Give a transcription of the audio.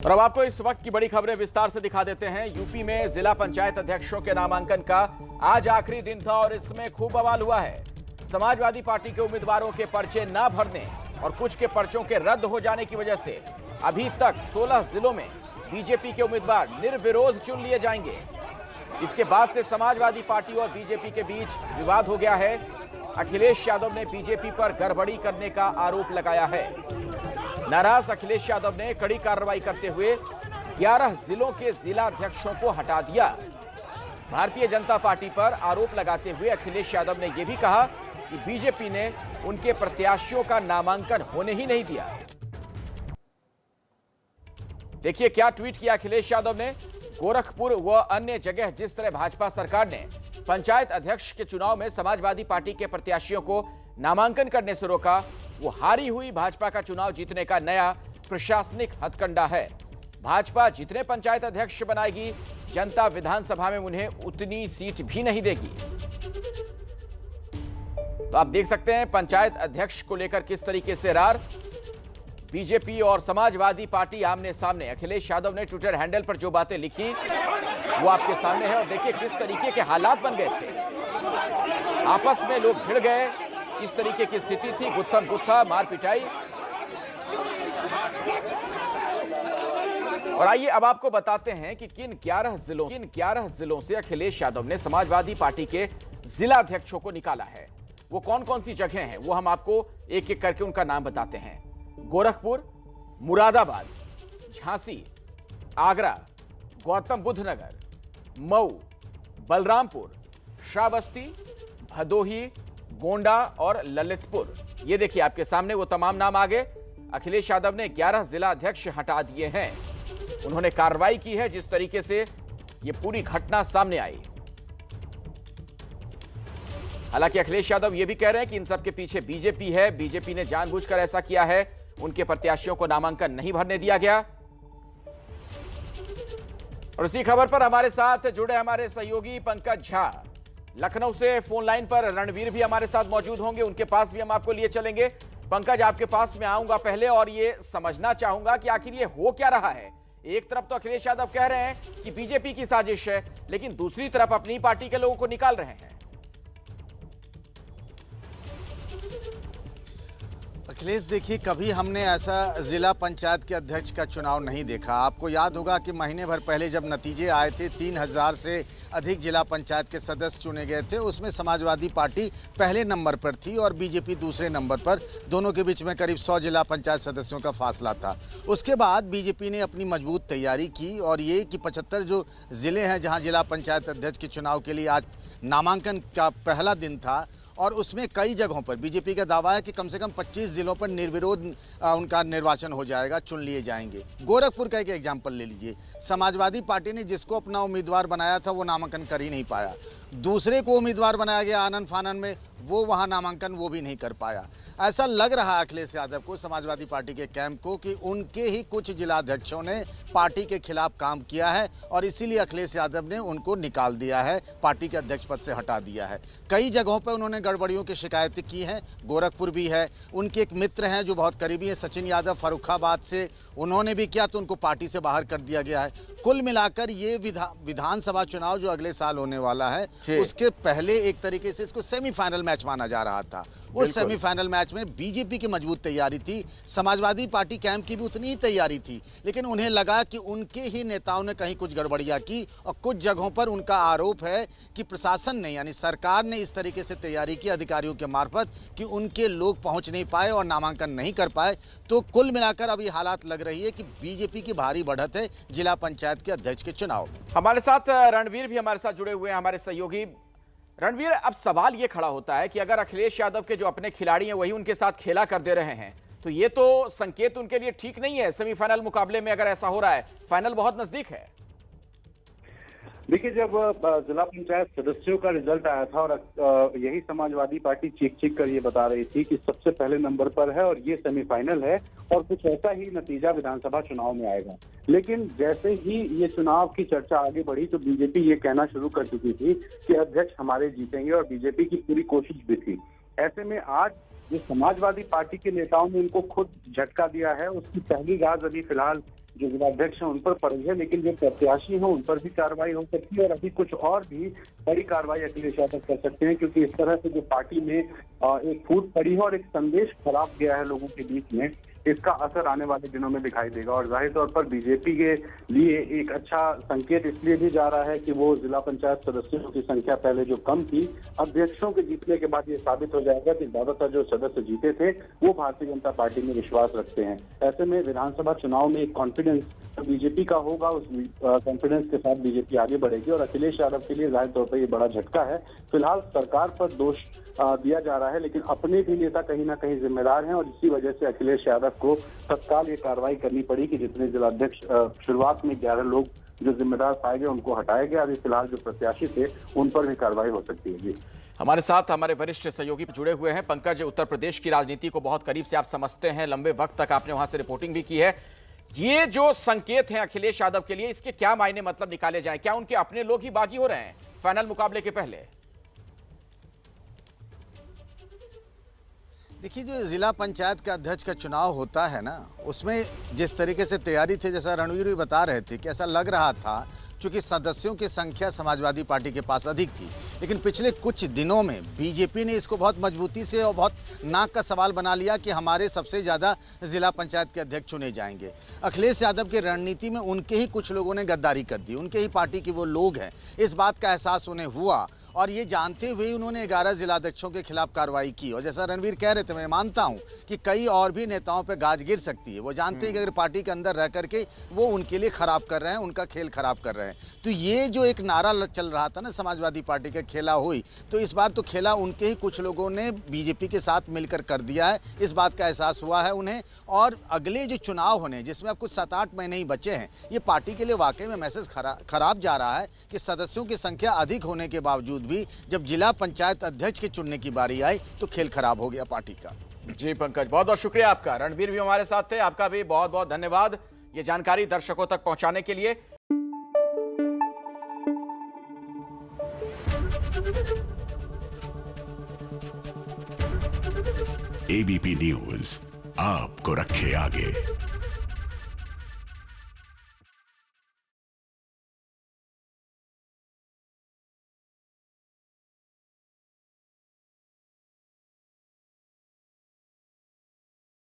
और अब आपको इस वक्त की बड़ी खबरें विस्तार से दिखा देते हैं। यूपी में जिला पंचायत अध्यक्षों के नामांकन का आज आखिरी दिन था और इसमें खूब बवाल हुआ है। समाजवादी पार्टी के उम्मीदवारों के पर्चे न भरने और कुछ के पर्चों के रद्द हो जाने की वजह से अभी तक 16 जिलों में बीजेपी के उम्मीदवार निर्विरोध चुन लिए जाएंगे। इसके बाद से समाजवादी पार्टी और बीजेपी के बीच विवाद हो गया है। अखिलेश यादव ने बीजेपी पर गड़बड़ी करने का आरोप लगाया है। नाराज अखिलेश यादव ने कड़ी कार्रवाई करते हुए 11 जिलों के जिला अध्यक्षों को हटा दिया। भारतीय जनता पार्टी पर आरोप लगाते हुए अखिलेश यादव ने यह भी कहा कि बीजेपी ने उनके प्रत्याशियों का नामांकन होने ही नहीं दिया। देखिए क्या ट्वीट किया अखिलेश यादव ने। गोरखपुर व अन्य जगह जिस तरह भाजपा सरकार ने पंचायत अध्यक्ष के चुनाव में समाजवादी पार्टी के प्रत्याशियों को नामांकन करने से रोका, वो हारी हुई भाजपा का चुनाव जीतने का नया प्रशासनिक हथकंडा है। भाजपा जितने पंचायत अध्यक्ष बनाएगी, जनता विधानसभा में उन्हें उतनी सीट भी नहीं देगी। तो आप देख सकते हैं पंचायत अध्यक्ष को लेकर किस तरीके से रार। बीजेपी और समाजवादी पार्टी आमने सामने। अखिलेश यादव ने ट्विटर हैंडल पर जो बातें लिखी वो आपके सामने है और देखिए किस तरीके के हालात बन गए थे। आपस में लोग भिड़ गए, इस तरीके की स्थिति थी, गुत्थम गुत्था, मार पिटाई। और आइए अब आपको बताते हैं कि किन 11 जिलों से अखिलेश यादव ने समाजवादी पार्टी के जिला अध्यक्षों को निकाला है। वो कौन कौन सी जगह हैं वो हम आपको एक एक करके उनका नाम बताते हैं। गोरखपुर, मुरादाबाद, झांसी, आगरा, गौतम बुद्ध नगर, मऊ, बलरामपुर, श्रावस्ती, भदोही, गोंडा और ललितपुर। ये देखिए आपके सामने वो तमाम नाम आ गए। अखिलेश यादव ने 11 जिला अध्यक्ष हटा दिए हैं। उन्होंने कार्रवाई की है जिस तरीके से ये पूरी घटना सामने आई। हालांकि अखिलेश यादव ये भी कह रहे हैं कि इन सब के पीछे बीजेपी है। बीजेपी ने जानबूझकर ऐसा किया है, उनके प्रत्याशियों को नामांकन नहीं भरने दिया गया। और इसी खबर पर हमारे साथ जुड़े हमारे सहयोगी पंकज झा, लखनऊ से फोन लाइन पर रणवीर भी हमारे साथ मौजूद होंगे, उनके पास भी हम आपको लिए चलेंगे। पंकज, आपके पास में आऊंगा पहले और ये समझना चाहूंगा कि आखिर ये हो क्या रहा है। एक तरफ तो अखिलेश यादव कह रहे हैं कि बीजेपी की साजिश है, लेकिन दूसरी तरफ अपनी पार्टी के लोगों को निकाल रहे हैं। अखिलेश, देखिए कभी हमने ऐसा जिला पंचायत के अध्यक्ष का चुनाव नहीं देखा। आपको याद होगा कि महीने भर पहले जब नतीजे आए थे 3000 से अधिक जिला पंचायत के सदस्य चुने गए थे, उसमें समाजवादी पार्टी पहले नंबर पर थी और बीजेपी दूसरे नंबर पर। दोनों के बीच में करीब 100 जिला पंचायत सदस्यों का फासला था। उसके बाद बीजेपी ने अपनी मजबूत तैयारी की और ये कि 75 जो ज़िले हैं जहाँ जिला पंचायत अध्यक्ष के चुनाव के लिए आज नामांकन का पहला दिन था, और उसमें कई जगहों पर बीजेपी का दावा है कि कम से कम 25 जिलों पर निर्विरोध उनका निर्वाचन हो जाएगा, चुन लिए जाएंगे। गोरखपुर का एक एग्जाम्पल ले लीजिए। समाजवादी पार्टी ने जिसको अपना उम्मीदवार बनाया था वो नामांकन कर ही नहीं पाया। दूसरे को उम्मीदवार बनाया गया आनन फानन में, वो वहाँ नामांकन वो भी नहीं कर पाया। ऐसा लग रहा है अखिलेश यादव को, समाजवादी पार्टी के कैंप को, कि उनके ही कुछ जिलाध्यक्षों ने पार्टी के खिलाफ काम किया है और इसीलिए अखिलेश यादव ने उनको निकाल दिया है, पार्टी के अध्यक्ष पद से हटा दिया है। कई जगहों पर उन्होंने गड़बड़ियों की शिकायतें की हैं। गोरखपुर भी है, उनके एक मित्र हैं जो बहुत करीबी हैं, सचिन यादव, फर्रुखाबाद से, उन्होंने भी किया तो उनको पार्टी से बाहर कर दिया गया है। कुल मिलाकर ये विधानसभा चुनाव जो अगले साल होने वाला है, उसके पहले एक तरीके से इसको सेमीफाइनल मैच माना जा रहा था। उस सेमीफाइनल मैच में बीजेपी की मजबूत तैयारी थी, समाजवादी पार्टी कैंप की भी उतनी ही तैयारी थी, लेकिन उन्हें लगा कि उनके ही नेताओं ने कहीं कुछ गड़बड़ियां की और कुछ जगहों पर उनका आरोप है कि प्रशासन ने, यानी सरकार ने इस तरीके से तैयारी की अधिकारियों के मार्फत कि उनके लोग पहुंच नहीं पाए और नामांकन नहीं कर पाए। तो कुल मिलाकर अब ये हालात लग रही है कि बीजेपी की भारी बढ़त है जिला पंचायत के अध्यक्ष के चुनाव। हमारे साथ रणवीर भी हमारे साथ जुड़े हुए हैं, हमारे सहयोगी। रणवीर, अब सवाल ये खड़ा होता है कि अगर अखिलेश यादव के जो अपने खिलाड़ी हैं वही उनके साथ खेला कर दे रहे हैं, तो ये तो संकेत उनके लिए ठीक नहीं है। सेमीफाइनल मुकाबले में अगर ऐसा हो रहा है, फाइनल बहुत नजदीक है। देखिए, जब जिला पंचायत सदस्यों का रिजल्ट आया था और यही समाजवादी पार्टी चीख चीख कर ये बता रही थी कि सबसे पहले नंबर पर है और ये सेमीफाइनल है और कुछ ऐसा ही नतीजा विधानसभा चुनाव में आएगा। लेकिन जैसे ही ये चुनाव की चर्चा आगे बढ़ी तो बीजेपी ये कहना शुरू कर चुकी थी कि अध्यक्ष हमारे जीतेंगे और बीजेपी की पूरी कोशिश भी थी। ऐसे में आज जो समाजवादी पार्टी के नेताओं ने उनको खुद झटका दिया है, उसकी पहली गाज अभी फिलहाल जो जिलाध्यक्ष हैं उन पर पड़ी है, लेकिन जो प्रत्याशी हैं उन पर भी कार्रवाई हो सकती है और अभी कुछ और भी बड़ी कार्रवाई अखिलेश यादव कर सकते हैं, क्योंकि इस तरह से जो पार्टी में एक फूट पड़ी है और एक संदेश खराब गया है लोगों के बीच में, इसका असर आने वाले दिनों में दिखाई देगा। और जाहिर तौर पर बीजेपी के लिए एक अच्छा संकेत इसलिए भी जा रहा है कि वो जिला पंचायत सदस्यों की संख्या पहले जो कम थी, अध्यक्षों के जीतने के बाद ये साबित हो जाएगा कि ज्यादातर जो सदस्य जीते थे वो भारतीय जनता पार्टी में विश्वास रखते हैं। ऐसे में विधानसभा चुनाव में एक कॉन्फिडेंस बीजेपी का होगा, उस कॉन्फिडेंस के साथ बीजेपी आगे बढ़ेगी और अखिलेश यादव के लिए जाहिर तौर पर ये बड़ा झटका है। फिलहाल सरकार पर दोष दिया जा रहा है, लेकिन अपने भी नेता कहीं ना कहीं जिम्मेदार हैं और इसी वजह से अखिलेश यादव को तत्काल ये कार्रवाई करनी पड़ी कि जितने जिलाध्यक्ष शुरुआत में 11 लोग जो जिम्मेदार पाए गए उनको हटाया गया। अभी फिलहाल जो प्रत्याशी थे उन पर भी कार्रवाई हो सकती है। जी, हमारे साथ हमारे वरिष्ठ सहयोगी जुड़े हुए हैं। पंकज, उत्तर प्रदेश की राजनीति को बहुत करीब से आप समझते हैं, लंबे वक्त तक आपने वहां से रिपोर्टिंग भी की है। ये जो संकेत हैं अखिलेश यादव के लिए, इसके क्या मायने मतलब निकाले जाएं? क्या उनके अपने लोग ही बागी हो रहे हैं फाइनल मुकाबले के पहले? देखिए, जो जिला पंचायत का अध्यक्ष का चुनाव होता है ना, उसमें जिस तरीके से तैयारी थी, जैसा रणवीर भी बता रहे थे कि ऐसा लग रहा था चूंकि सदस्यों की संख्या समाजवादी पार्टी के पास अधिक थी, लेकिन पिछले कुछ दिनों में बीजेपी ने इसको बहुत मजबूती से और बहुत नाक का सवाल बना लिया कि हमारे सबसे ज़्यादा जिला पंचायत के अध्यक्ष चुने जाएंगे। अखिलेश यादव की रणनीति में उनके ही कुछ लोगों ने गद्दारी कर दी, उनके ही पार्टी के वो लोग हैं, इस बात का एहसास उन्हें हुआ और ये जानते हुए उन्होंने 11 जिलाध्यक्षों के खिलाफ कार्रवाई की। और जैसा रणवीर कह रहे थे, मैं मानता हूं कि कई और भी नेताओं पे गाज गिर सकती है। वो जानते हैं कि अगर पार्टी के अंदर रह करके वो उनके लिए खराब कर रहे हैं, उनका खेल खराब कर रहे हैं। तो ये जो एक नारा चल रहा था ना समाजवादी पार्टी का, खेला हुई, तो इस बार तो खेला उनके ही कुछ लोगों ने बीजेपी के साथ मिलकर कर दिया है। इस बात का एहसास हुआ है उन्हें। और अगले जो चुनाव होने, जिसमें अब कुछ 7-8 महीने ही बचे हैं, ये पार्टी के लिए वाकई में मैसेज खराब जा रहा है कि सदस्यों की संख्या अधिक होने के बावजूद भी जब जिला पंचायत अध्यक्ष के चुनने की बारी आई तो खेल खराब हो गया पार्टी का। जी पंकज, बहुत बहुत शुक्रिया आपका। रणवीर भी हमारे साथ थे, आपका भी बहुत बहुत धन्यवाद ये जानकारी दर्शकों तक पहुंचाने के लिए। एबीपी न्यूज आपको रखे आगे।